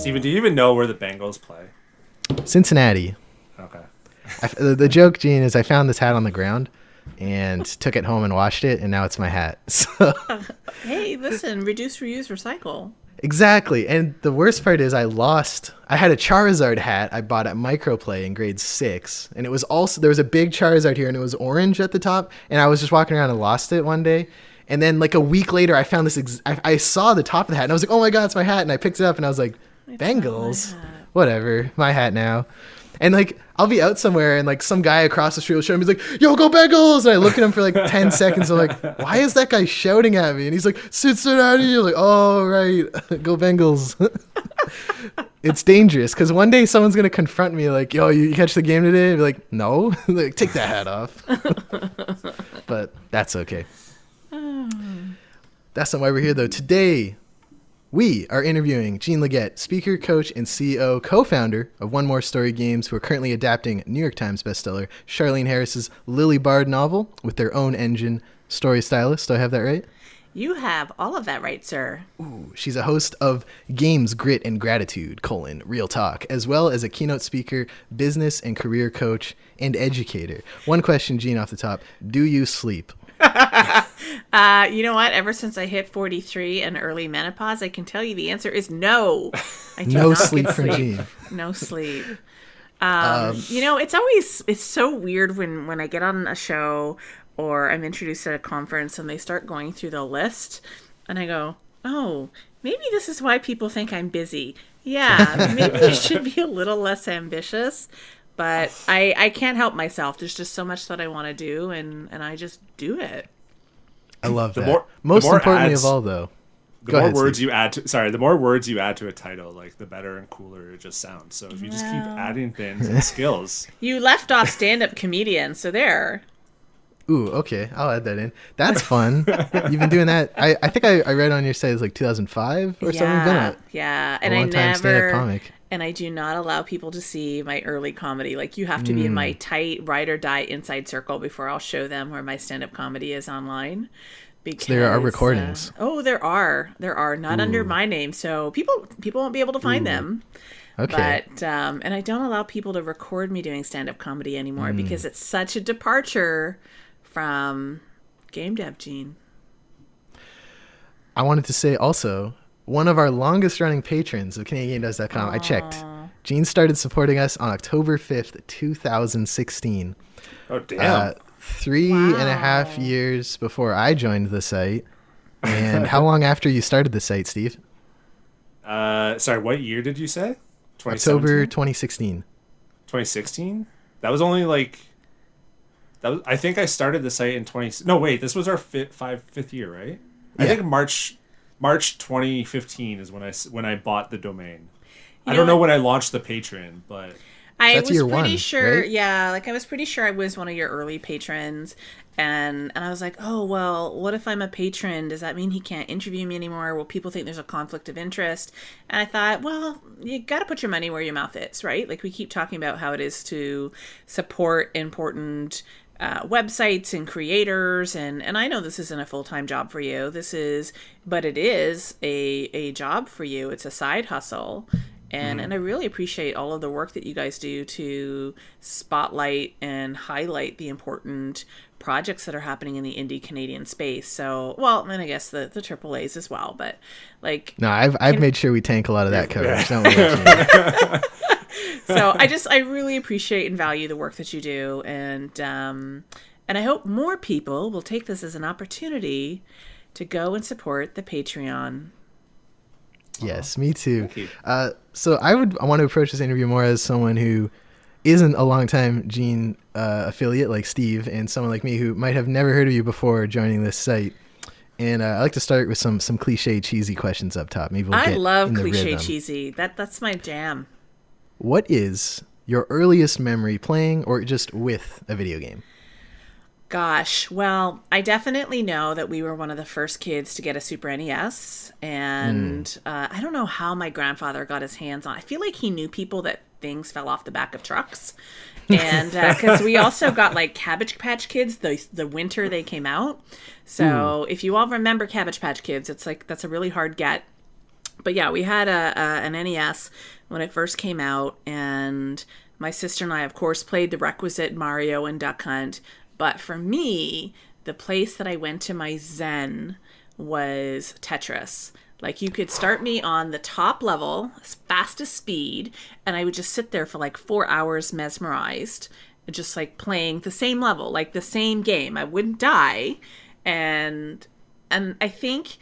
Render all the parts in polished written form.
Steven, do you even know where the Bengals play? Cincinnati. Okay. The joke, Gene, is I found this hat on the ground and took it home and washed it, and now it's my hat. So Hey, listen, reduce, reuse, recycle. exactly. And the worst part is I had a Charizard hat I bought at Microplay in grade 6, and it was also, there was a big Charizard here and it was orange at the top, and I was just walking around and lost it one day. And then like a week later I found this I saw the top of the hat and I was like, oh my god, it's my hat. And I picked it up and I was like, Bengals, whatever, my hat now. And like I'll be out somewhere and like some guy across the street will show me, he's like, yo, go Bengals. And I look at him for like 10 seconds. I'm like, why is that guy shouting at me? And he's like, Cincinnati. Like, oh right, go Bengals. It's dangerous because one day someone's gonna confront me like, yo, you catch the game today? I'd be like, no. Like, take that hat off. But that's okay. That's not why we're here though. Today we are interviewing Jean Leggett, speaker, coach, and CEO, co-founder of One More Story Games, who are currently adapting New York Times bestseller Charlene Harris's Lily Bard novel with their own engine, Story Stylist. Do I have that right? You have all of that right, sir. Ooh, she's a host of Games, Grit, and Gratitude, Real Talk, as well as a keynote speaker, business and career coach, and educator. One question, Jean, off the top. Do you sleep? You know what? Ever since I hit 43 and early menopause, I can tell you the answer is no. I do No not sleep get from Jean. No sleep. It's so weird when I get on a show or I'm introduced at a conference and they start going through the list and I go, oh, maybe this is why people think I'm busy. Yeah, maybe I should be a little less ambitious. But I can't help myself. There's just so much that I want to do, and I just do it. I love that. Most importantly of all, though, the more words you add to a title, like the better and cooler it just sounds. So if you just keep adding things and skills. You left off stand-up comedian, so there. Ooh, okay. I'll add that in. That's fun. You've been doing that. I think I read on your site it's like 2005 or something. Yeah. And I never stand-up comic. And I do not allow people to see my early comedy. Like, you have to be in my tight ride or die inside circle before I'll show them where my stand-up comedy is online. Because, so there are recordings. There are. Not under my name. So people won't be able to find them. Okay. But, and I don't allow people to record me doing stand-up comedy anymore because it's such a departure from game dev, Gene. I wanted to say also, one of our longest running patrons of CanadianGameDevs.com, I checked. Gene started supporting us on October 5th, 2016. Oh, damn. 3.5 years before I joined the site. And how long after you started the site, Steve? Sorry, what year did you say? October 2016. 2016? That was only like... I think I started the site in 20... No, wait, this was our fifth year, right? Yeah. I think March 2015 is when I bought the domain. I don't know when I launched the Patreon, but I was pretty sure. Right? Yeah, like I was pretty sure I was one of your early patrons, and I was like, oh well, what if I'm a patron? Does that mean he can't interview me anymore? Will people think there's a conflict of interest? And I thought, well, you got to put your money where your mouth is, right? Like we keep talking about how it is to support important websites and creators, and I know this isn't a full-time job for you. But it is a job for you. It's a side hustle. And I really appreciate all of the work that you guys do to spotlight and highlight the important projects that are happening in the indie Canadian space. So, well, and I guess the AAAs as well, but like... No, I've made sure we tank a lot of that coverage. Don't worry. So I really appreciate and value the work that you do. And I hope more people will take this as an opportunity to go and support the Patreon. Yes, me too. So I want to approach this interview more as someone who isn't a longtime Gene affiliate like Steve, and someone like me who might have never heard of you before joining this site. And I like to start with some cliche cheesy questions up top. Maybe we'll get I love in the cliche rhythm. cheesy. That's my jam. What is your earliest memory playing or just with a video game? Gosh, well, I definitely know that we were one of the first kids to get a Super NES, and I don't know how my grandfather got his hands on. I feel like he knew people that things fell off the back of trucks, and because we also got like Cabbage Patch Kids the winter they came out. So if you all remember Cabbage Patch Kids, it's like that's a really hard get. But yeah, we had an NES when it first came out, and my sister and I, of course, played the requisite Mario and Duck Hunt. But for me, the place that I went to my zen was Tetris. Like, you could start me on the top level, as fast as speed, and I would just sit there for like 4 hours mesmerized, just like playing the same level, like the same game. I wouldn't die. And I think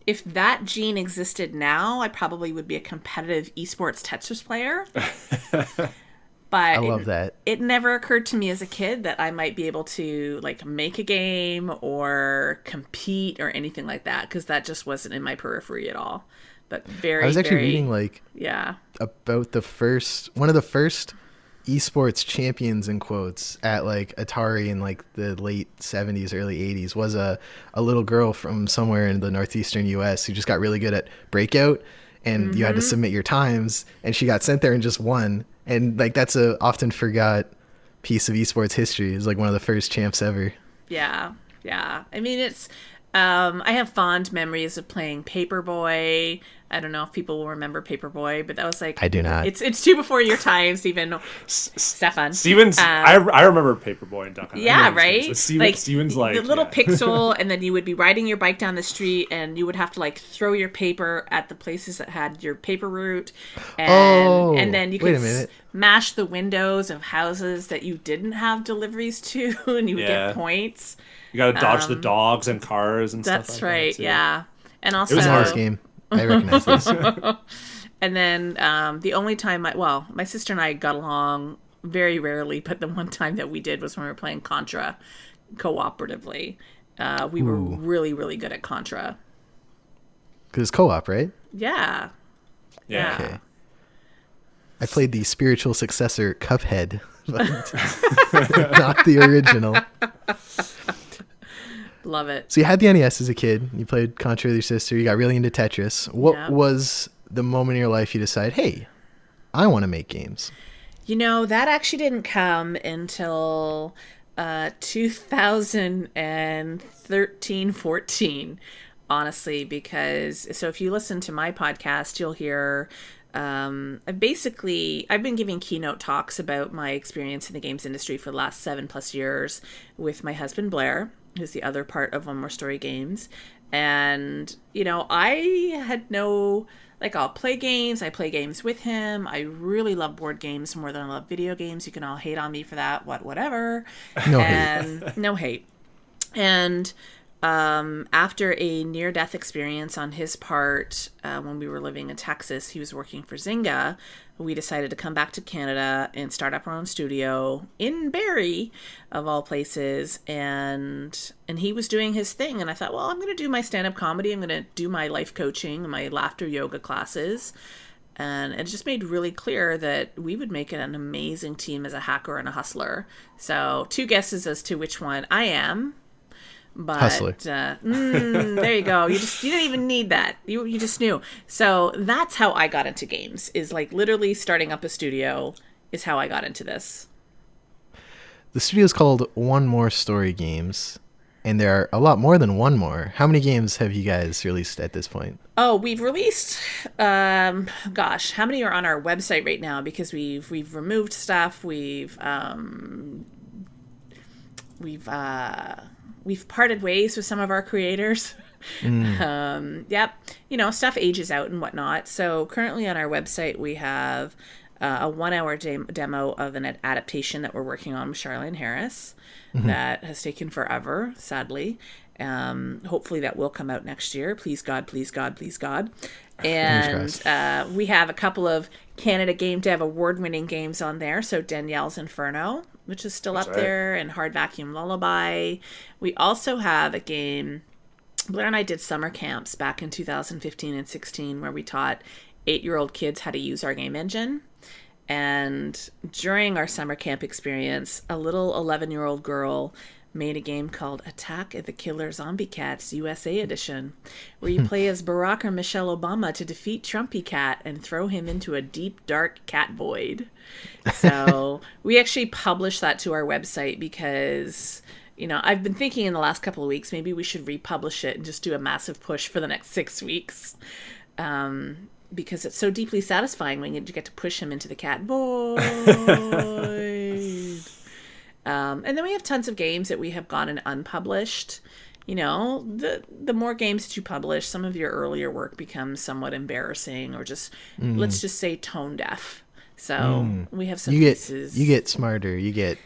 if that gene existed now, I probably would be a competitive esports Tetris player. But I love that. It never occurred to me as a kid that I might be able to like make a game or compete or anything like that, because that just wasn't in my periphery at all. But I was actually reading like about one of the first esports champions in quotes at like Atari in like the late 70s, early 80s was a little girl from somewhere in the northeastern US who just got really good at Breakout, and you had to submit your times, and she got sent there and just won. And like that's a often forgot piece of esports history. It's like one of the first champs ever. Yeah. I mean, it's I have fond memories of playing Paperboy. I don't know if people will remember Paperboy, but that was like, I do not. It's too before your time, Stephen. Stefan. Steven's. I remember Paperboy and Duck Hunt. Yeah, right. Steven's like the little pixel, and then you would be riding your bike down the street, and you would have to like throw your paper at the places that had your paper route, and then you could smash the windows of houses that you didn't have deliveries to, and you would get points. You got to dodge the dogs and cars and stuff like that. That's right. Yeah, and also it was a nice game. I recognize this. And then the only time my sister and I got along very rarely, but the one time that we did was when we were playing Contra cooperatively. We were really, really good at Contra. Because it's co-op, right? Yeah. Okay. I played the spiritual successor Cuphead, but not the original. Love it. So you had the NES as a kid. You played Contra with your sister. You got really into Tetris. What was the moment in your life you decided, hey, I want to make games? You know, that actually didn't come until 2013, 14, honestly, because so if you listen to my podcast, you'll hear I've been giving keynote talks about my experience in the games industry for the last 7+ years with my husband, Blair, who's the other part of One More Story Games. And, you know, I had I'll play games. I play games with him. I really love board games more than I love video games. You can all hate on me for that, whatever. No hate. And after a near-death experience on his part, when we were living in Texas, he was working for Zynga. We decided to come back to Canada and start up our own studio in Barrie, of all places. And he was doing his thing. And I thought, well, I'm going to do my stand-up comedy. I'm going to do my life coaching, my laughter yoga classes. And it just made really clear that we would make an amazing team as a hacker and a hustler. So 2 guesses as to which one I am. But hustler. There you go. You didn't even need that. You just knew. So that's how I got into games, is like literally starting up a studio is how I got into this. The studio is called One More Story Games, and there are a lot more than one more. How many games have you guys released at this point? Oh, we've released how many are on our website right now, because we've removed stuff. We've parted ways with some of our creators. You know, stuff ages out and whatnot. So currently on our website, we have a 1-hour demo of an adaptation that we're working on with Charlene Harris that has taken forever, sadly. Hopefully that will come out next year. Please God, please God, please God. And we have a couple of Canada Game Dev award-winning games on there. So Danielle's Inferno, which is still up there, and Hard Vacuum Lullaby. We also have a game, Blair and I did summer camps back in 2015 and 16 where we taught 8-year-old kids how to use our game engine. And during our summer camp experience, a little 11-year-old girl made a game called Attack of the Killer Zombie Cats USA Edition, where you play as Barack or Michelle Obama to defeat Trumpy Cat and throw him into a deep, dark cat void. So we actually published that to our website because, you know, I've been thinking in the last couple of weeks, maybe we should republish it and just do a massive push for the next 6 weeks. because it's so deeply satisfying when you get to push him into the cat void. And then we have tons of games that we have gotten unpublished. You know, the more games that you publish, some of your earlier work becomes somewhat embarrassing or just, let's just say, tone deaf. So we have some pieces. You get smarter. You get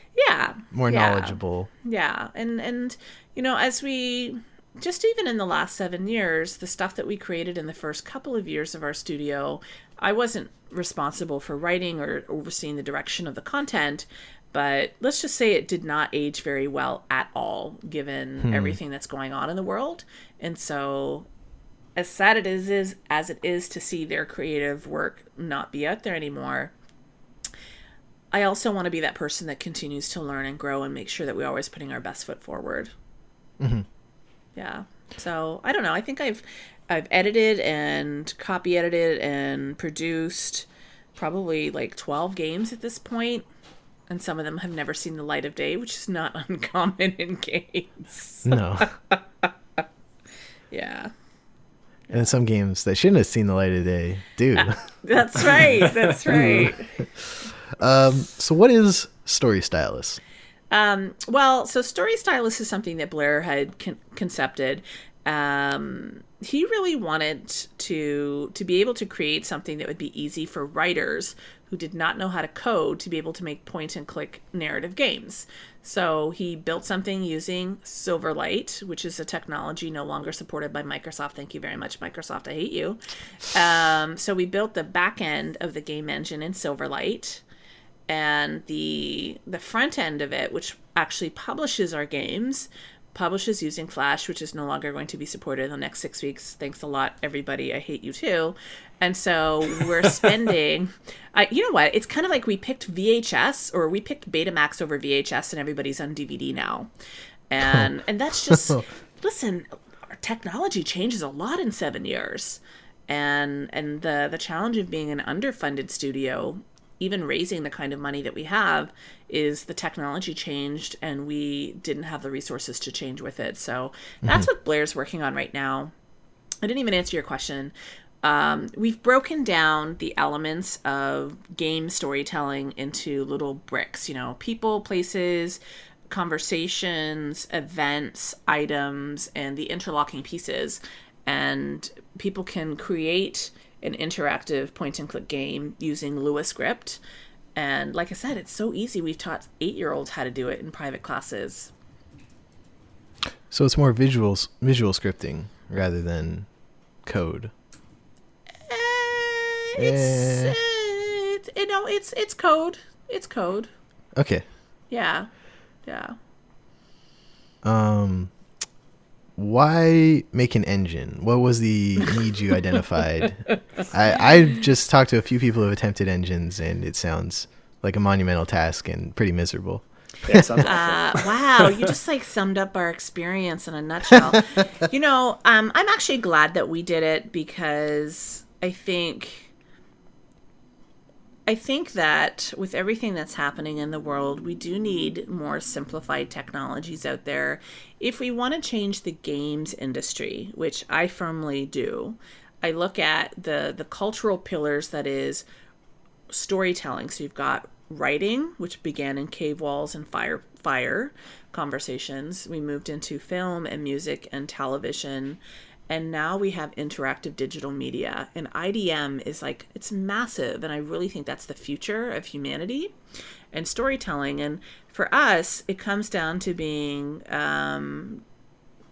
more knowledgeable. Yeah. And you know, as we, just even in the last 7 years, the stuff that we created in the first couple of years of our studio, I wasn't responsible for writing or overseeing the direction of the content. But let's just say it did not age very well at all, given everything that's going on in the world. And so, as sad as it is to see their creative work not be out there anymore, I also want to be that person that continues to learn and grow and make sure that we're always putting our best foot forward. Mm-hmm. Yeah. So, I don't know. I think I've edited and copy edited and produced probably like 12 games at this point. And some of them have never seen the light of day, which is not uncommon in games. No. Yeah. And some games that shouldn't have seen the light of day do. That's right. That's right. So what is Story Stylist? Well, so Story Stylist is something that Blair had concepted. He really wanted to be able to create something that would be easy for writers who did not know how to code to be able to make point-and-click narrative games. So he built something using Silverlight, which is a technology no longer supported by Microsoft. Thank you very much, Microsoft. I hate you. So we built the back end of the game engine in Silverlight, and the front end of it, which actually publishes our games, publishes using Flash, which is no longer going to be supported in the next 6 weeks. Thanks a lot, everybody. I hate you too. And so we're spending, you know what? It's kind of like we picked VHS, or we picked Betamax over VHS, and everybody's on DVD now. And that's just, listen, our technology changes a lot in 7 years. And the challenge of being an underfunded studio, even raising the kind of money that we have, is the technology changed and we didn't have the resources to change with it. So that's what Blair's working on right now. I didn't even answer your question. We've broken down the elements of game storytelling into little bricks, you know, people, places, conversations, events, items, and the interlocking pieces. And people can create an interactive point-and-click game using Lua script. And like I said, it's so easy. We've taught 8-year-olds how to do it in private classes. So it's more visual scripting rather than code. It's code. It's code. Okay. Yeah. Why make an engine? What was the need you identified? I just talked to a few people who have attempted engines, and it sounds like a monumental task and pretty miserable. Yeah, sounds awful. Wow, you just like summed up our experience in a nutshell. You know, I'm actually glad that we did it, because I think that with everything that's happening in the world, we do need more simplified technologies out there if we want to change the games industry, which I firmly do. I look at the cultural pillars that is storytelling. So you've got writing, which began in cave walls and fire conversations. We moved into film and music and television. And now we have interactive digital media, and IDM is like, it's massive. And I really think that's the future of humanity and storytelling. And for us, it comes down to being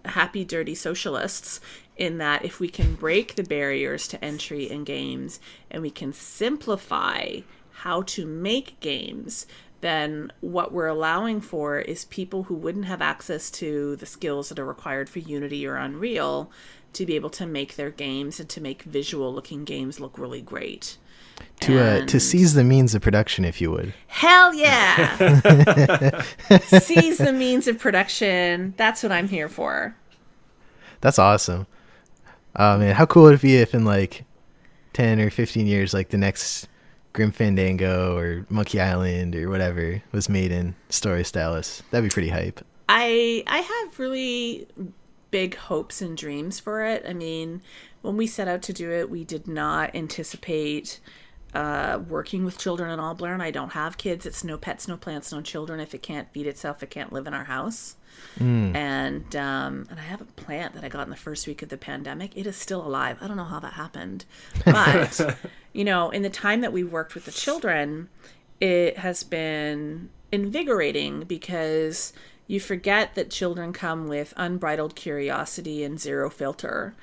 happy, dirty socialists, in that if we can break the barriers to entry in games and we can simplify how to make games, then what we're allowing for is people who wouldn't have access to the skills that are required for Unity or Unreal to be able to make their games and to make visual looking games look really great. To seize the means of production, if you would. Hell yeah. Seize the means of production. That's what I'm here for. That's awesome. Man, how cool would it be if in like 10 or 15 years, like the next Grim Fandango or Monkey Island or whatever was made in Story Stylist? That'd be pretty hype. I have really big hopes and dreams for it. I mean, when we set out to do it, we did not anticipate working with children at all. Blair and I don't have kids. It's no pets, no plants, no children. If it can't feed itself, it can't live in our house. And I have a plant that I got in the first week of the pandemic. It is still alive. I don't know how that happened. But, you know, in the time that we worked with the children, it has been invigorating because you forget that children come with unbridled curiosity and zero filter.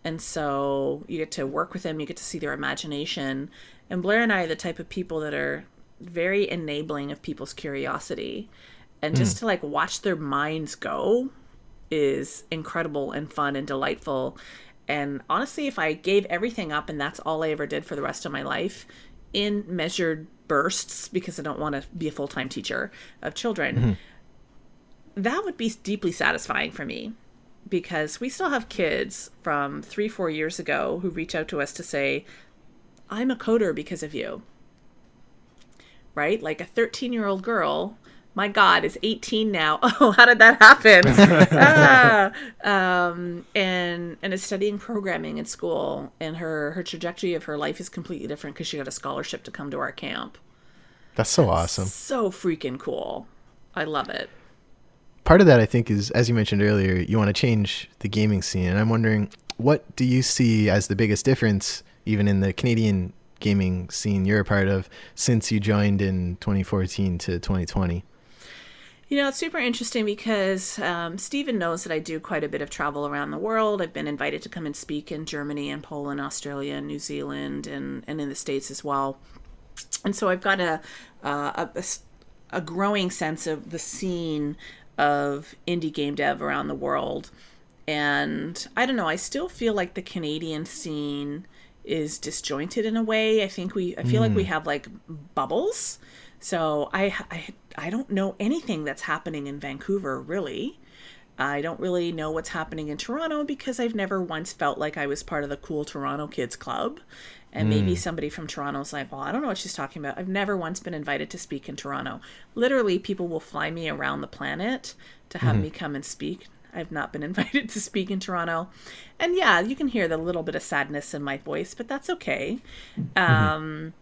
And so you get to work with them, you get to see their imagination. And Blair and I are the type of people that are very enabling of people's curiosity. And just to like watch their minds go is incredible and fun and delightful. And honestly, if I gave everything up and that's all I ever did for the rest of my life in measured bursts, because I don't want to be a full-time teacher of children, that would be deeply satisfying for me. Because we still have kids from 3-4 years ago who reach out to us to say, I'm a coder because of you. Right? Like a 13-year-old girl, my God, is 18 now. Oh, how did that happen? And is studying programming in school. And her trajectory of her life is completely different because she got a scholarship to come to our camp. That's so awesome. So freaking cool. I love it. Part of that, I think, is, as you mentioned earlier, you want to change the gaming scene. And I'm wondering, what do you see as the biggest difference, even in the Canadian gaming scene you're a part of, since you joined in 2014 to 2020? You know, it's super interesting because Stephen knows that I do quite a bit of travel around the world. I've been invited to come and speak in Germany and Poland, Australia, and New Zealand, and in the States as well. And so I've got a growing sense of the scene of indie game dev around the world. And I don't know, I still feel like the Canadian scene is disjointed in a way. I feel like we have like bubbles. So I don't know anything that's happening in Vancouver, really. I don't really know what's happening in Toronto because I've never once felt like I was part of the cool Toronto Kids Club. And maybe somebody from Toronto's like, well, I don't know what she's talking about. I've never once been invited to speak in Toronto. Literally, people will fly me around the planet to have me come and speak. I've not been invited to speak in Toronto. And yeah, you can hear the little bit of sadness in my voice, but that's okay. When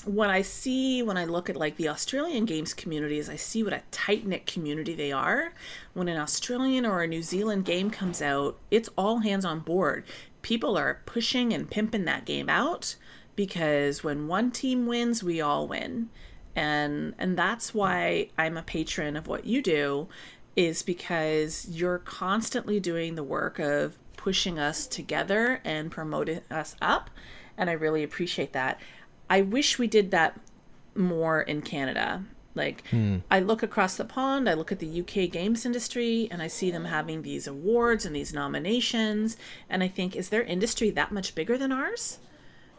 I look at like the Australian games communities, I see what a tight-knit community they are. When an Australian or a New Zealand game comes out, it's all hands on board. People are pushing and pimping that game out because when one team wins, we all win. And that's why I'm a patron of what you do, is because you're constantly doing the work of pushing us together and promoting us up. And I really appreciate that. I wish we did that more in Canada. Like, I look across the pond, I look at the UK games industry, and I see them having these awards and these nominations, and I think, is their industry that much bigger than ours?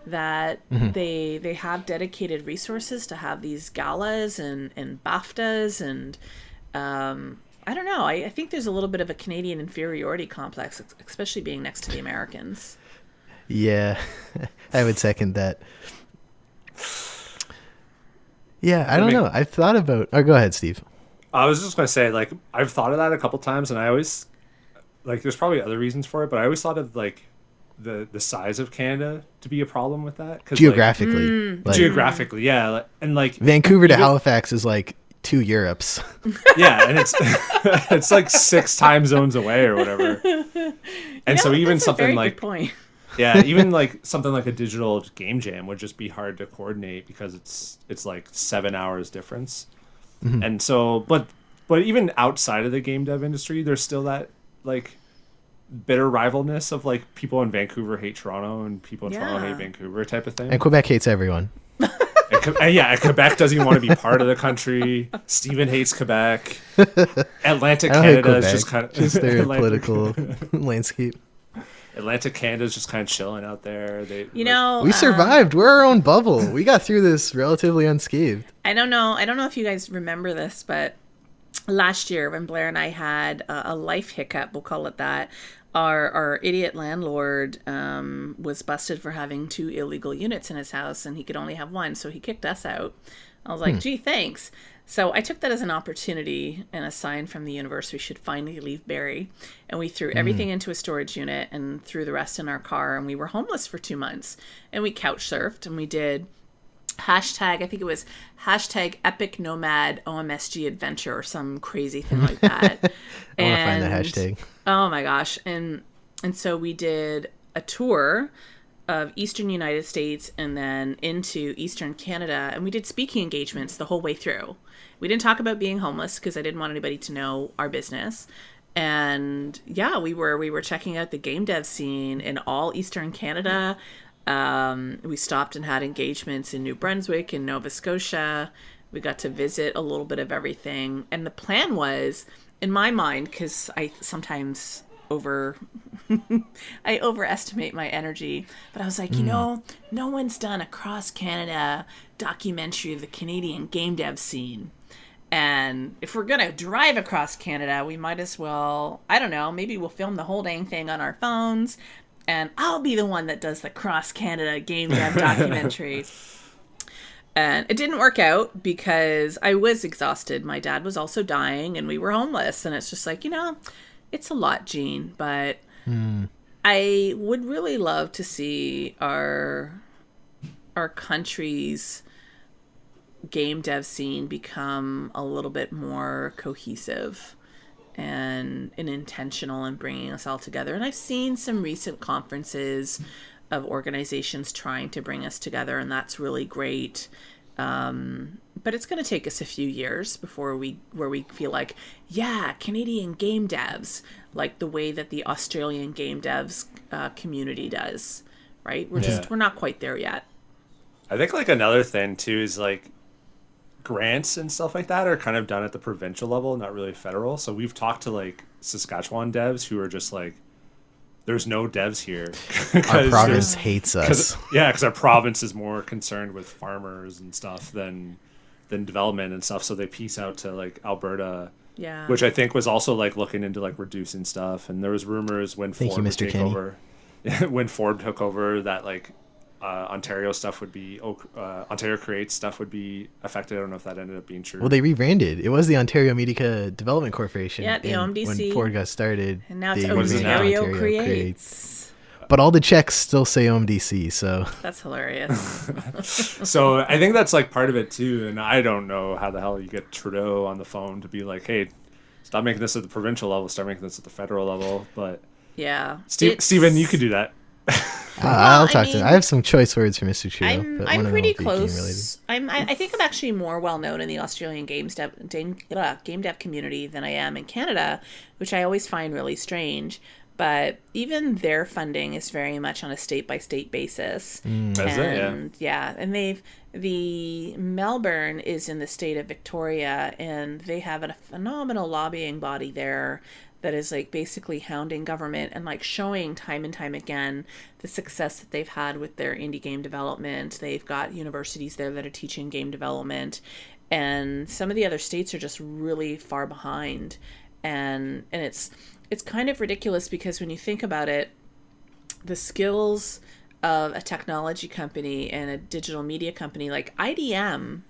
That they have dedicated resources to have these galas and BAFTAs, and I don't know. I think there's a little bit of a Canadian inferiority complex, especially being next to the Americans. Yeah, I would second that. Yeah, I don't know. I've thought about... Oh, go ahead, Steve. I was just going to say, like, I've thought of that a couple times, and I always... Like, there's probably other reasons for it, but I always thought of, like, the size of Canada to be a problem with that. Geographically. Geographically, yeah. And, like... Vancouver to Halifax is, like, 2 Europes. Yeah, and it's like 6 time zones away or whatever. And so even something like... Good point. Yeah, even like something like a digital game jam would just be hard to coordinate because it's like 7 hours difference. And so, but even outside of the game dev industry, there's still that like bitter rivalness of like people in Vancouver hate Toronto and people in Toronto hate Vancouver type of thing. And Quebec hates everyone. And Quebec doesn't even want to be part of the country. Steven hates Quebec. Atlantic Canada is just kind of just their political landscape. Atlantic Canada's just kind of chilling out there. We survived. We're our own bubble. We got through this relatively unscathed. I don't know if you guys remember this, but last year when Blair and I had a life hiccup, we'll call it that, our idiot landlord was busted for having 2 illegal units in his house, and he could only have one, so he kicked us out. I was like, gee, thanks. So I took that as an opportunity and a sign from the universe we should finally leave Barrie. And we threw everything into a storage unit and threw the rest in our car. And we were homeless for 2 months. And we couch surfed and we did hashtag, I think it was hashtag epic nomad OMSG adventure or some crazy thing like that. I want to find that hashtag. Oh my gosh. And so we did a tour of Eastern United States and then into Eastern Canada. And we did speaking engagements the whole way through. We didn't talk about being homeless because I didn't want anybody to know our business. And yeah, we were checking out the game dev scene in all Eastern Canada. We stopped and had engagements in New Brunswick and Nova Scotia. We got to visit a little bit of everything. And the plan was, in my mind, because I sometimes I overestimate my energy, but I was like, no one's done a cross Canada documentary of the Canadian game dev scene. And if we're going to drive across Canada, we might as well, I don't know, maybe we'll film the whole dang thing on our phones and I'll be the one that does the cross Canada game dev documentary. And it didn't work out because I was exhausted. My dad was also dying and we were homeless. And it's just like, it's a lot, Jean, but I would really love to see our country's game dev scene become a little bit more cohesive and intentional in bringing us all together. And I've seen some recent conferences of organizations trying to bring us together, and that's really great. But it's going to take us a few years before we feel like, yeah, Canadian game devs, like the way that the Australian game devs community does, right? We're not quite there yet. I think like another thing too is like grants and stuff like that are kind of done at the provincial level, not really federal. So we've talked to like Saskatchewan devs who are just like, there's no devs here. Our province hates us. Because our province is more concerned with farmers and stuff than development and stuff. So they piece out to like Alberta, which I think was also like looking into like reducing stuff. And there was rumors when Ford would take over, when Ford took over, that like Ontario stuff would be Ontario Creates stuff would be affected. I don't know if that ended up being true. Well, they rebranded. It was the Ontario Media Development Corporation. Yeah, the OMDC. When Ford got started, and now it's Ontario Creates. But all the checks still say OMDC, so that's hilarious. So I think that's like part of it too. And I don't know how the hell you get Trudeau on the phone to be like, hey, stop making this at the provincial level, start making this at the federal level. But yeah, Stephen, you could do that. I'll talk to him. I have some choice words for Mr. Trudeau. I'm pretty close. I think I'm actually more well known in the Australian game dev community than I am in Canada, which I always find really strange. But even their funding is very much on a state by state basis. And the Melbourne is in the state of Victoria, and they have a phenomenal lobbying body there that is like basically hounding government and like showing time and time again the success that they've had with their indie game development. They've got universities there that are teaching game development, and some of the other states are just really far behind. And it's kind of ridiculous because when you think about it, the skills of a technology company and a digital media company like IDM,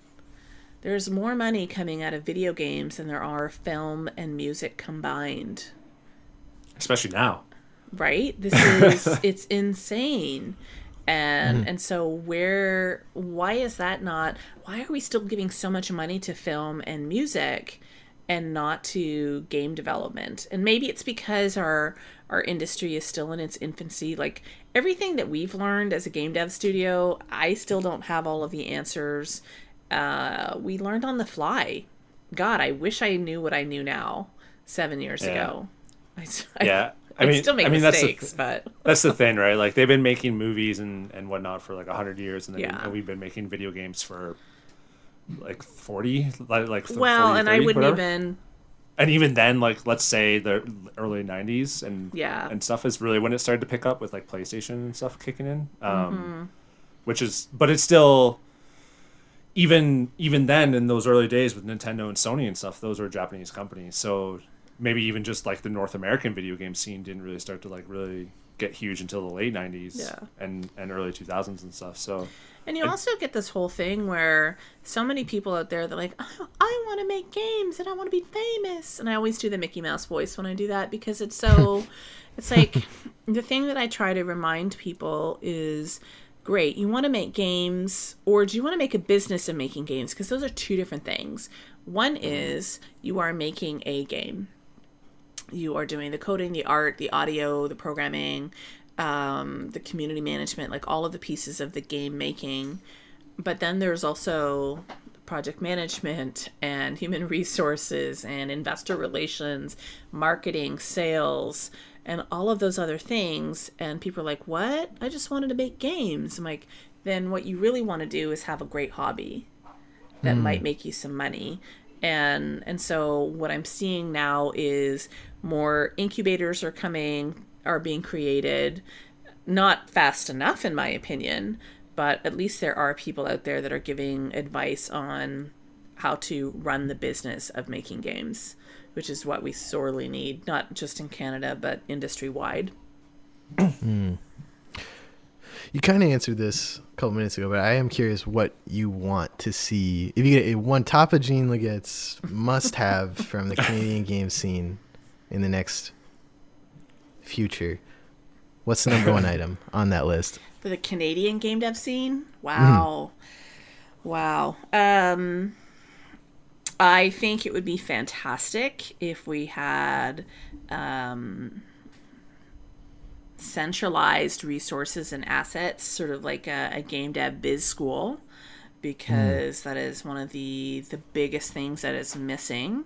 there's more money coming out of video games than there are film and music combined. Especially now. Right? It's insane. And so why is that not, why are we still giving so much money to film and music and not to game development? And maybe it's because our industry is still in its infancy. Like everything that we've learned as a game dev studio, I still don't have all of the answers. We learned on the fly. God, I wish I knew what I knew now 7 years ago. I still make mistakes, but that's the thing, right? Like they've been making movies and whatnot for like 100 years, and we've been making video games for like 40, like 40, and 30, I wouldn't whatever. And even then, like let's say the early 90s and stuff is really when it started to pick up with like PlayStation and stuff kicking in, but it's still. Even then, in those early days with Nintendo and Sony and stuff, those were Japanese companies. So maybe even just like the North American video game scene didn't really start to like really get huge until the late 90s and early 2000s and stuff. So, and you also get this whole thing where so many people out there, they're like, I want to make games and I want to be famous. And I always do the Mickey Mouse voice when I do that, because it's so, it's like, the thing that I try to remind people is, great, you want to make games, or do you want to make a business of making games? Because those are two different things. One is you are making a game. You are doing the coding, the art, the audio, the programming, the community management, like all of the pieces of the game making. But then there's also project management and human resources and investor relations, marketing, sales, and all of those other things. And people are like, what? I just wanted to make games. I'm like, then what you really want to do is have a great hobby that might make you some money. And so what I'm seeing now is more incubators are being created, not fast enough in my opinion, but at least there are people out there that are giving advice on how to run the business of making games, which is what we sorely need, not just in Canada, but industry-wide. You kind of answered this a couple minutes ago, but I am curious what you want to see. If you get one top of Jean Leggett's must-have from the Canadian game scene in the next future, what's the number one item on that list? For the Canadian game dev scene? Wow. Wow. I think it would be fantastic if we had centralized resources and assets, sort of like a game dev biz school, because that is one of the biggest things that is missing.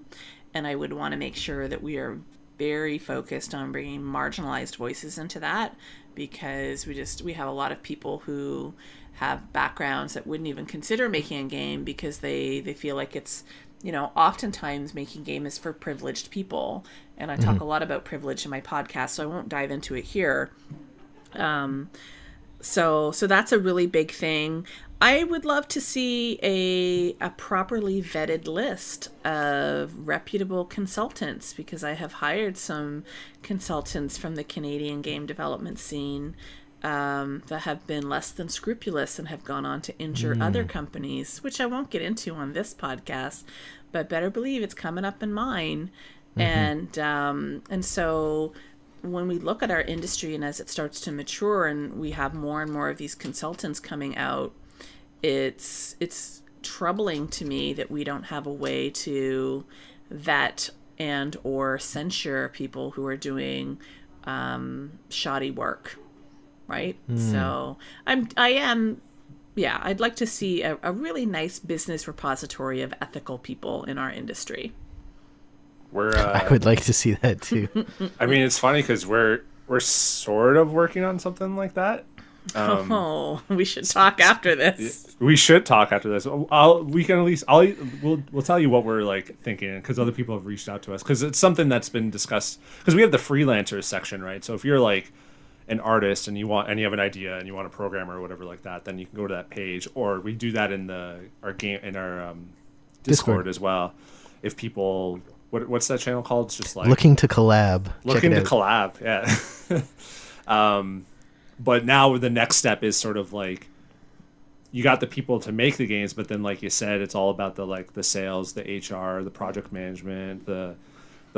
And I would want to make sure that we are very focused on bringing marginalized voices into that, because we have a lot of people who have backgrounds that wouldn't even consider making a game because they feel like it's, oftentimes making game is for privileged people. And I talk a lot about privilege in my podcast, so I won't dive into it here. So that's a really big thing. I would love to see a properly vetted list of reputable consultants, because I have hired some consultants from the Canadian game development scene that have been less than scrupulous and have gone on to injure other companies, which I won't get into on this podcast, but better believe it's coming up in mine. And so when we look at our industry and as it starts to mature and we have more and more of these consultants coming out, it's troubling to me that we don't have a way to vet and or censure people who are doing shoddy work, right? So I'd like to see a really nice business repository of ethical people in our industry. I would like to see that too. I mean, it's funny because we're sort of working on something like that. We should talk after this. We should talk after this. We can at least we'll tell you what we're like thinking, because other people have reached out to us, because it's something that's been discussed. Because we have the freelancers section, right? So if you're like an artist and you have an idea and you want a programmer or whatever like that, then you can go to that page, or we do that in our Discord as well. If people. What's that channel called? It's just like looking to collab. Yeah. But now the next step is sort of like, you got the people to make the games, but then like you said, it's all about the sales, the HR, the project management, the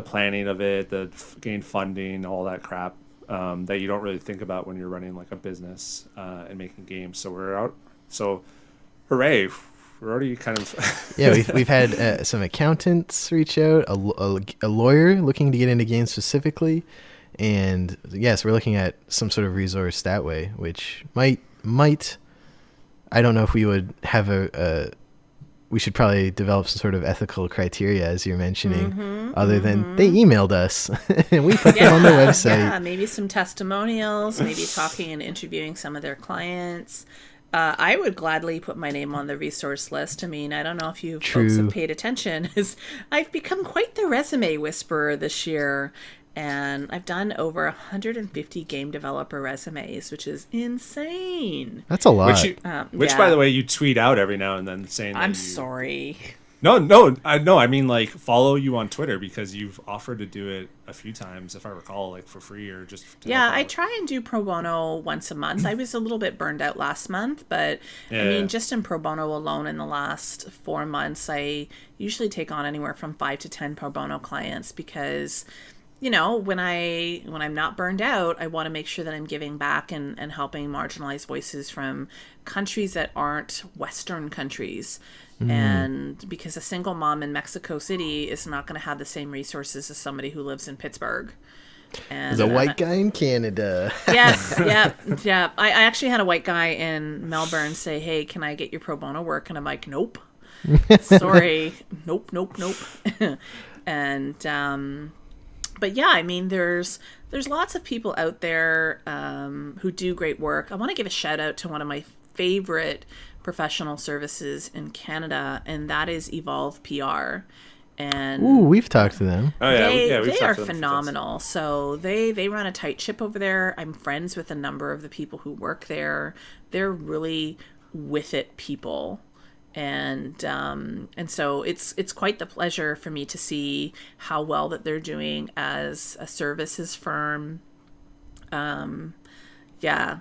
planning of it, the gain funding, all that crap that you don't really think about when you're running like a business and making games. So we're out. So hooray. We're already kind of we've had some accountants reach out, a lawyer looking to get into games specifically, and yes, we're looking at some sort of resource that way, which might I don't know if we would have we should probably develop some sort of ethical criteria, as you're mentioning, other than they emailed us and we put them on the website. Yeah, maybe some testimonials, maybe talking and interviewing some of their clients. I would gladly put my name on the resource list. I mean, I don't know if you folks have paid attention. I've become quite the resume whisperer this year, and I've done over 150 game developer resumes, which is insane. That's a lot. Which by the way, you tweet out every now and then saying that I'm sorry. I mean, like, follow you on Twitter because you've offered to do it a few times, if I recall, like for free or just to Yeah, help I out. try and do pro bono once a month. I was a little bit burned out last month, but I Yeah. mean, just in pro bono alone in the last 4 months, I usually take on anywhere from 5 to 10 pro bono clients because, you know, when I'm not burned out, I want to make sure that I'm giving back and helping marginalized voices from countries that aren't Western countries. And because a single mom in Mexico City is not going to have the same resources as somebody who lives in Pittsburgh. And The white guy in Canada. yeah. I actually had a white guy in Melbourne say, "Hey, can I get your pro bono work?" And I'm like, "Nope, sorry, nope." And but yeah, I mean, there's lots of people out there who do great work. I want to give a shout out to one of my favorite professional services in Canada, and that is Evolve PR. And Ooh, we've talked to them. Oh yeah, we've they talked are to them a few times. phenomenal. So they run a tight ship over there. I'm friends with a number of the people who work there. They're really with it people. And so it's quite the pleasure for me to see how well that they're doing as a services firm. Yeah,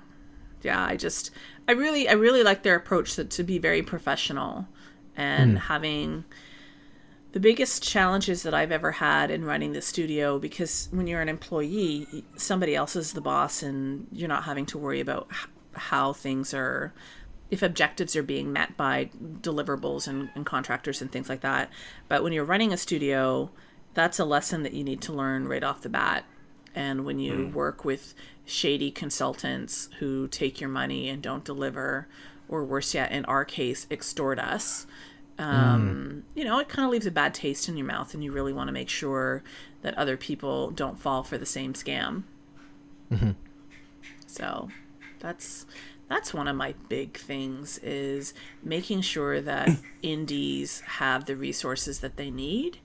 I really like their approach to be very professional and having the biggest challenges that I've ever had in running the studio, because when you're an employee, somebody else is the boss and you're not having to worry about how things are, if objectives are being met by deliverables and contractors and things like that. But when you're running a studio, that's a lesson that you need to learn right off the bat. And when you work with shady consultants who take your money and don't deliver, or worse yet, in our case, extort us, you know, it kind of leaves a bad taste in your mouth, and you really want to make sure that other people don't fall for the same scam. So that's one of my big things, is making sure that indies have the resources that they need,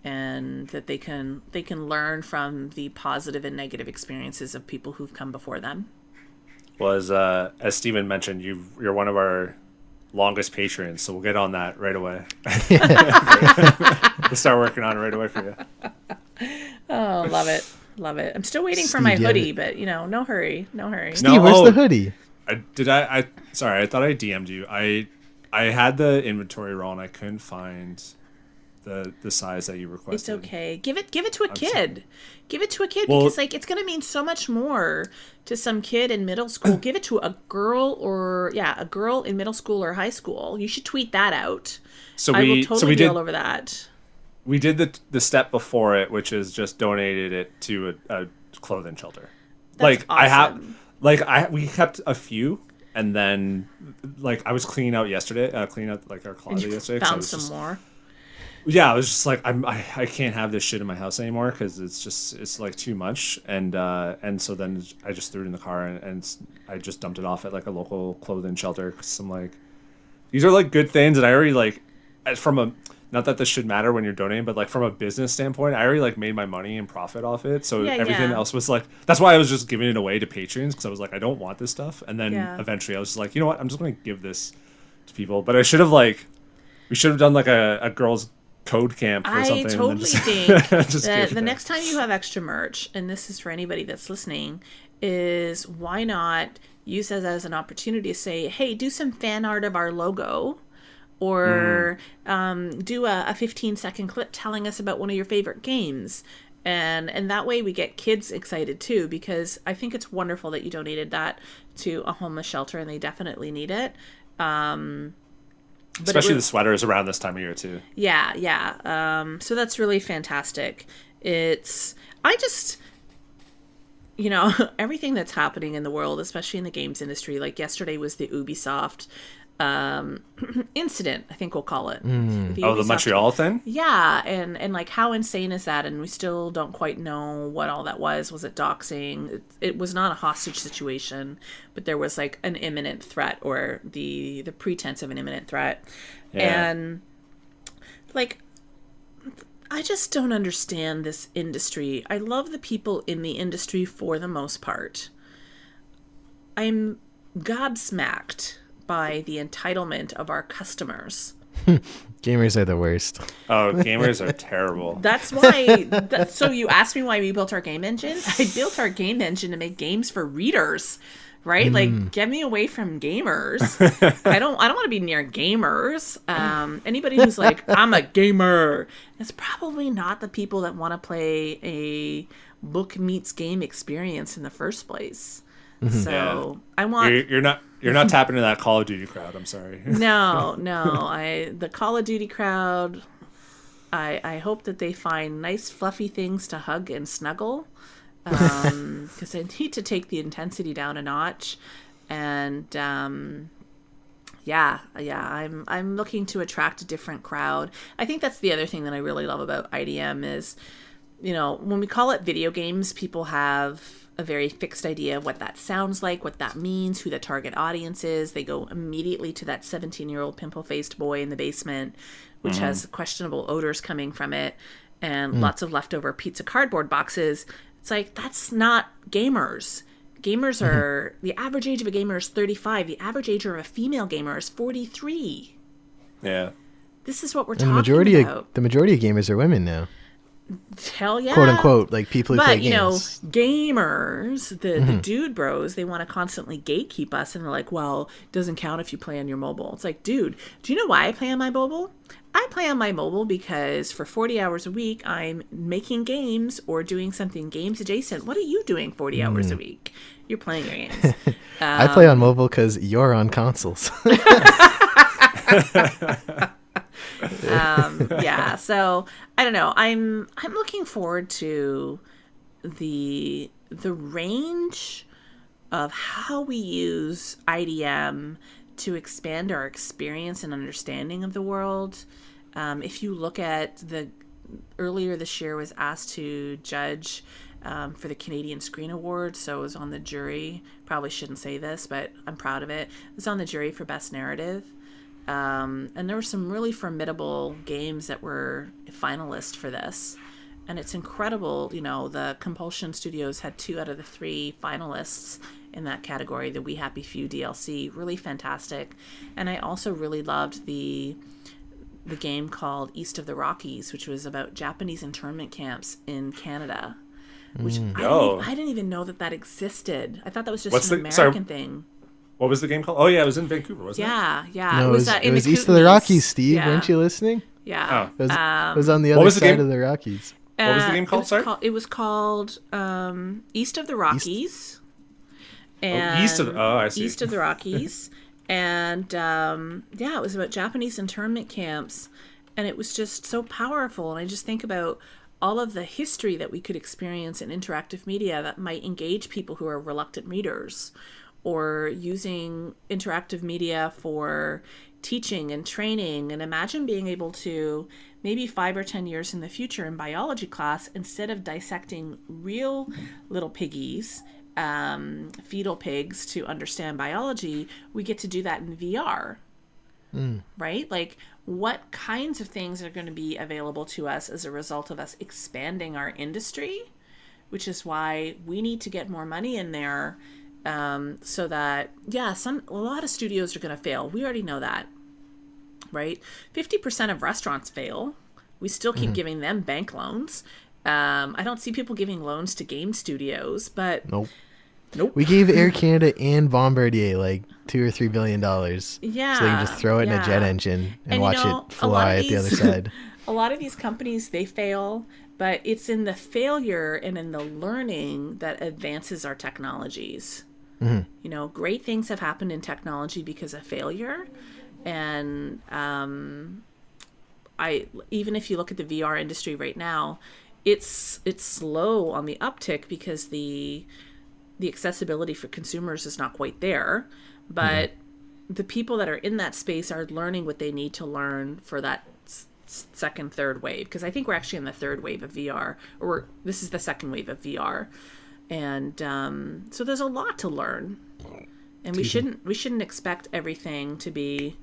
and that they can learn from the positive and negative experiences of people who've come before them. Well, as Steven mentioned, you're one of our longest patrons, so we'll get on that right away. We'll start working on it right away for you. Oh, love it. I'm still waiting for my hoodie, but you know, no hurry. Steve, where's the hoodie? Sorry, I thought I DM'd you. I had the inventory wrong. I couldn't find the size that you requested. It's okay. Give it to a kid. Give it to a kid, Well, because like it's gonna mean so much more to some kid in middle school. Give it to a girl a girl in middle school or high school. You should tweet that out. I will totally be all over that. We did the step before it, which is just donated it to a clothing shelter. That's awesome. We kept a few, and then like I was cleaning out like our closet yesterday. Found some more. Yeah, I was just like, I can't have this shit in my house anymore because it's like too much, and so then I just threw it in the car and I just dumped it off at like a local clothing shelter, because I'm like, these are like good things, and I already like, not that this should matter when you're donating, but like from a business standpoint, I already like made my money and profit off it, so everything else was like, that's why I was just giving it away to patrons, because I was like, I don't want this stuff, and then eventually I was just like, you know what, I'm just gonna give this to people, but we should have done like a girls' code camp or something. I totally think that the next time you have extra merch, and this is for anybody that's listening, is why not use that as an opportunity to say, hey, do some fan art of our logo, or do a 15-second clip telling us about one of your favorite games. And that way we get kids excited too, because I think it's wonderful that you donated that to a homeless shelter, and they definitely need it. Especially the sweaters around this time of year too. Yeah. So that's really fantastic. I just, you know, everything that's happening in the world, especially in the games industry, like yesterday was the Ubisoft incident, I think we'll call it. The Montreal thing? Yeah, and like, how insane is that? And we still don't quite know what all that was. Was it doxing? It was not a hostage situation, but there was like an imminent threat, or the pretense of an imminent threat. Yeah. And like, I just don't understand this industry. I love the people in the industry for the most part. I'm gobsmacked by the entitlement of our customers. Gamers are the worst. Oh, gamers are terrible. That's why. So you asked me why we built our game engine. I built our game engine to make games for readers, right? Like, get me away from gamers. I don't want to be near gamers. Anybody who's like, I'm a gamer, is probably not the people that want to play a book meets game experience in the first place. So yeah. I want you're not tapping into that Call of Duty crowd. I'm sorry. No. The Call of Duty crowd. I hope that they find nice fluffy things to hug and snuggle, because I need to take the intensity down a notch. And I'm looking to attract a different crowd. I think that's the other thing that I really love about IDM is, when we call it video games, people have a very fixed idea of what that sounds like, what that means, who the target audience is. They go immediately to that 17-year-old pimple-faced boy in the basement, which has questionable odors coming from it, and lots of leftover pizza cardboard boxes. It's like, that's not gamers. Gamers are, the average age of a gamer is 35. The average age of a female gamer is 43. Yeah. This is what we're talking about. The majority of gamers are women now. Hell yeah. Quote unquote, like people who play But, games. gamers, the dude bros, they want to constantly gatekeep us, and they're like, well, it doesn't count if you play on your mobile. It's like, dude, do you know why I play on my mobile? I play on my mobile because for 40 hours a week, I'm making games or doing something games adjacent. What are you doing 40 hours a week? You're playing your games. I play on mobile because you're on consoles. So I don't know. I'm looking forward to the range of how we use IDM to expand our experience and understanding of the world. If you look at earlier this year was asked to judge for the Canadian Screen Award, so I was on the jury. Probably shouldn't say this, but I'm proud of it. I was on the jury for Best Narrative. And there were some really formidable games that were finalists for this. And it's incredible, the Compulsion Studios had 2 out of the 3 finalists in that category, the We Happy Few DLC. Really fantastic. And I also really loved the game called East of the Rockies, which was about Japanese internment camps in Canada. Which I didn't even know that existed. I thought that was just an American thing. What was the game called? Oh, yeah, it was in Vancouver, wasn't it? Yeah. No, it was East of the Rockies, Steve. Yeah. Weren't you listening? Yeah. It was on the other side of the Rockies. What was the game called, sorry? It was called East of the Rockies. I see. East of the Rockies. And, it was about Japanese internment camps. And it was just so powerful. And I just think about all of the history that we could experience in interactive media that might engage people who are reluctant readers, or using interactive media for teaching and training. And imagine being able to, maybe 5 or 10 years in the future in biology class, instead of dissecting real little piggies, fetal pigs, to understand biology, we get to do that in VR. Right? Like, what kinds of things are going to be available to us as a result of us expanding our industry, which is why we need to get more money in there. So that, a lot of studios are going to fail. We already know that, right? 50% of restaurants fail. We still keep giving them bank loans. I don't see people giving loans to game studios, but nope. We gave Air Canada and Bombardier like $2 or $3 billion. Yeah, so they can just throw it in a jet engine and watch it fly at the other side. A lot of these companies, they fail. But it's in the failure and in the learning that advances our technologies. Great things have happened in technology because of failure. And even if you look at the VR industry right now, it's slow on the uptick because the accessibility for consumers is not quite there. But the people that are in that space are learning what they need to learn for that second, third wave, because I think we're actually in the third wave of VR, or this is the second wave of VR, and so there's a lot to learn, and we shouldn't expect everything to be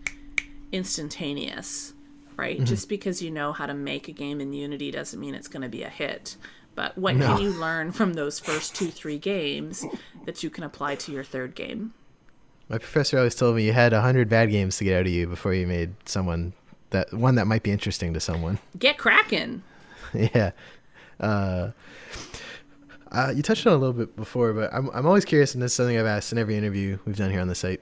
instantaneous, right? Just because you know how to make a game in Unity doesn't mean it's going to be a hit. But what can you learn from those first 2-3 games that you can apply to your third game? My professor always told me you had 100 bad games to get out of you before you made someone that might be interesting to someone. Get cracking. Yeah. You touched on it a little bit before, but I'm always curious, and this is something I've asked in every interview we've done here on the site.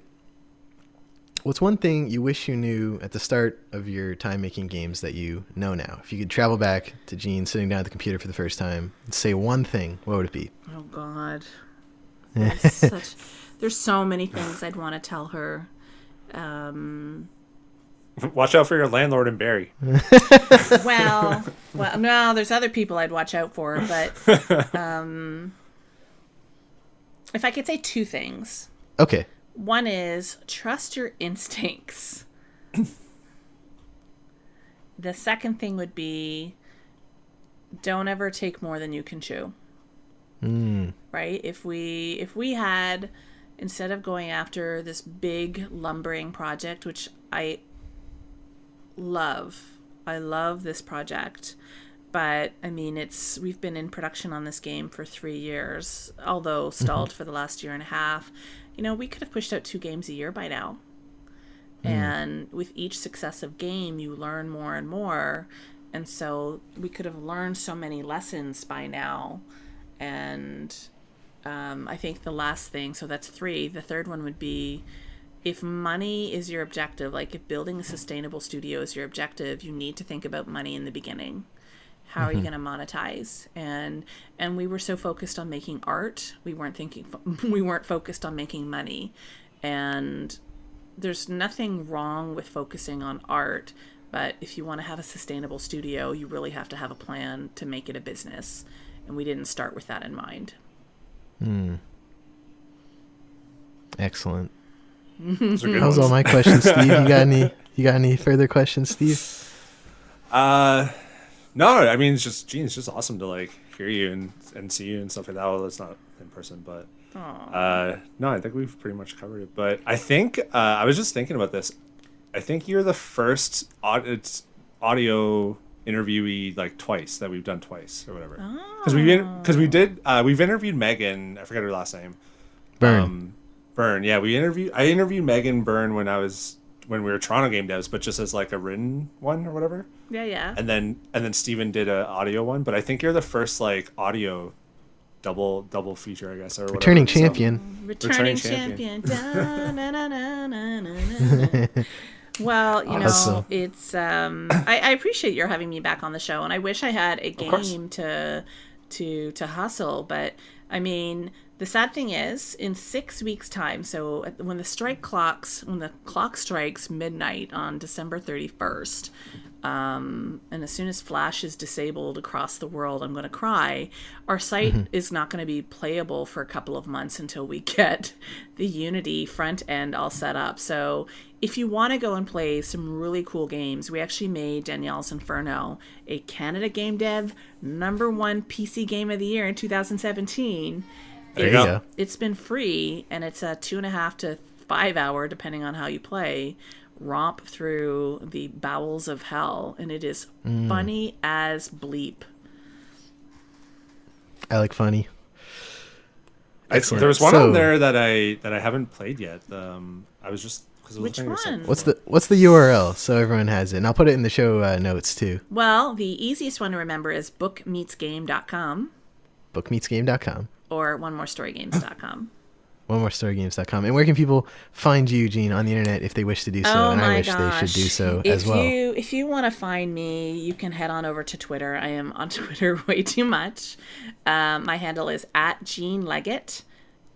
What's one thing you wish you knew at the start of your time making games that you know now? If you could travel back to Jean sitting down at the computer for the first time and say one thing, what would it be? Oh, God. There's so many things I'd want to tell her. Watch out for your landlord in Barrie. Well, no, there's other people I'd watch out for, but if I could say two things. Okay. One is trust your instincts. The second thing would be don't ever take more than you can chew. Right? If we had, instead of going after this big lumbering project, which I love this project, but I mean, we've been in production on this game for 3 years, although stalled for the last year and a half. You know, we could have pushed out 2 games a year by now. And with each successive game, you learn more and more. And so we could have learned so many lessons by now. And I think the last thing, so that's 3. The third one would be, if money is your objective, like if building a sustainable studio is your objective, you need to think about money in the beginning. How are you going to monetize? And we were so focused on making art, we weren't focused on making money. And there's nothing wrong with focusing on art, but if you want to have a sustainable studio, you really have to have a plan to make it a business. And we didn't start with that in mind. Excellent. That was all my questions, Steve. You got any further questions, Steve? No, I mean, it's just awesome to like hear you and see you and stuff like that. Well, it's not in person, but no, I think we've pretty much covered it. But I think I was just thinking about this. I think you're the first audio interviewee like twice that we've done twice or whatever. Because we've interviewed Megan. I forget her last name. Byrne. Byrne. Yeah, I interviewed Megan Byrne when we were Toronto Game Devs, but just as like a written one or whatever. Yeah. And then Steven did an audio one, but I think you're the first like audio double feature, I guess, or whatever. Returning champion. Returning champion. Well, you know, it's I appreciate your having me back on the show, and I wish I had a game to hustle, but I mean, the sad thing is, in 6 weeks' time, so when the clock strikes midnight on December 31st, and as soon as Flash is disabled across the world, I'm going to cry. Our site is not going to be playable for a couple of months until we get the Unity front end all set up. So if you want to go and play some really cool games, we actually made Danielle's Inferno a Canada Game Dev #1 PC game of the year in 2017. There you go. It's been free, and it's a 2.5 to 5 hour, depending on how you play, romp through the bowels of hell, and it is funny as bleep. I like funny. Excellent. There was one on there that I haven't played yet. I was just which one? What's the URL so everyone has it? And I'll put it in the show notes too. Well, the easiest one to remember is bookmeetsgame.com. Bookmeetsgame.com. Or onemorestorygames.com. onemorestorygames.com. And where can people find you, Jean, on the internet if they wish to do so? Oh, and I my wish gosh. they should do so as well. If you want to find me, you can head on over to Twitter. I am on Twitter way too much. My handle is @Jean Leggett.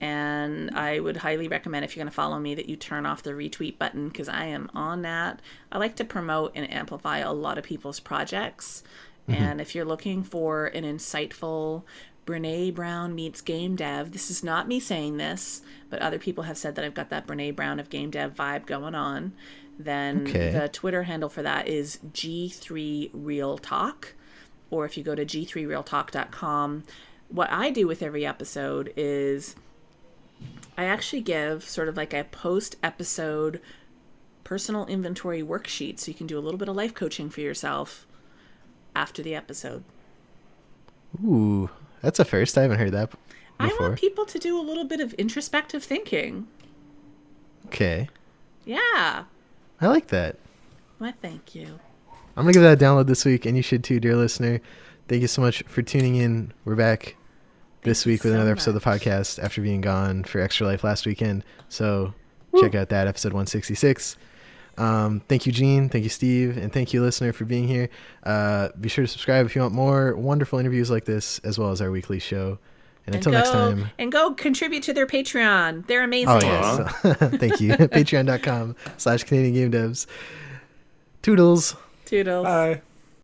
And I would highly recommend, if you're going to follow me, that you turn off the retweet button, because I am on that. I like to promote and amplify a lot of people's projects. And if you're looking for an insightful Brene Brown meets game dev, this is not me saying this, but other people have said that I've got that Brene Brown of game dev vibe going on, then the Twitter handle for that is G3RealTalk. Or if you go to g3realtalk.com, what I do with every episode is I actually give sort of like a post-episode personal inventory worksheet, so you can do a little bit of life coaching for yourself after the episode. Ooh, that's a first. I haven't heard that before. I want people to do a little bit of introspective thinking. Okay. Yeah. I like that. Why, thank you. I'm going to give that a download this week, and you should too, dear listener. Thank you so much for tuning in. We're back this week with another episode of the podcast after being gone for Extra Life last weekend. So check out that, episode 166. Thank you, Jean. Thank you, Steve. And thank you, listener, for being here. Be sure to subscribe if you want more wonderful interviews like this, as well as our weekly show. And until next time. And go contribute to their Patreon. They're amazing. Oh, yes. Thank you. Patreon.com/Canadian Game Devs. Toodles. Toodles. Bye.